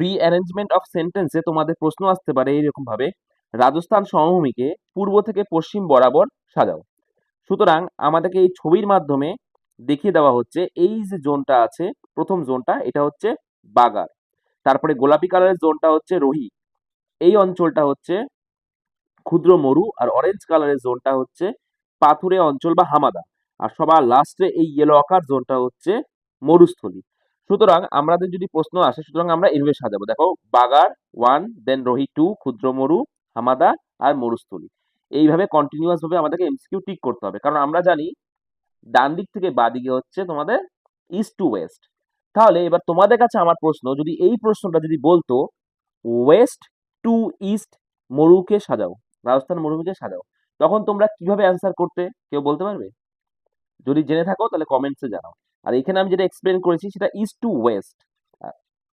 Rearrangement of সেন্টেন্সে তোমাদের প্রশ্ন আসতে পারে এইরকম ভাবে, রাজস্থান সমভূমিকে পূর্ব থেকে পশ্চিম বরাবর সাজাও। সুতরাং আমাদেরকে এই ছবির মাধ্যমে দেখিয়ে দেওয়া হচ্ছে এই যে জোনটা আছে, প্রথম জোনটা এটা হচ্ছে বাগার, তারপরে গোলাপি কালারের জোনটা হচ্ছে রোহি, এই অঞ্চলটা হচ্ছে ক্ষুদ্র মরু, আর অরেঞ্জ কালারের জোনটা হচ্ছে পাথুরে অঞ্চল বা হামাদা, আর সবার লাস্টে এই ইয়েলো আকার জোনটা হচ্ছে মরুস্থলী। সুতরাং আমাদের যদি প্রশ্ন আসে, সুতরাং আমরা এইভাবে সাজাবো, দেখো বাগার 1, দেন রোহি 2, ক্ষুদ্র মরু, হামাদা আর মরুস্থলী। এইভাবে কন্টিনিউয়াস ভাবে আমাদেরকে এমসিকিউ টিক করতে হবে, কারণ আমরা জানি ডান দিক থেকে বাঁ দিকে হচ্ছে তোমাদের ইস্ট টু ওয়েস্ট। তাহলে এবার তোমাদের কাছে আমার প্রশ্ন, যদি এই প্রশ্নটা যদি বলতো ওয়েস্ট টু ইস্ট মরুকে সাজাও, রাজস্থান মরুভূমিকে সাজাও, তখন তোমরা কিভাবে অ্যান্সার করতে, কেউ বলতে পারবে? যদি জেনে থাকো তাহলে কমেন্টসে জানাও। আর এখানে আমি যেটা এক্সপ্লেন করেছি সেটা ইস্ট টু ওয়েস্ট।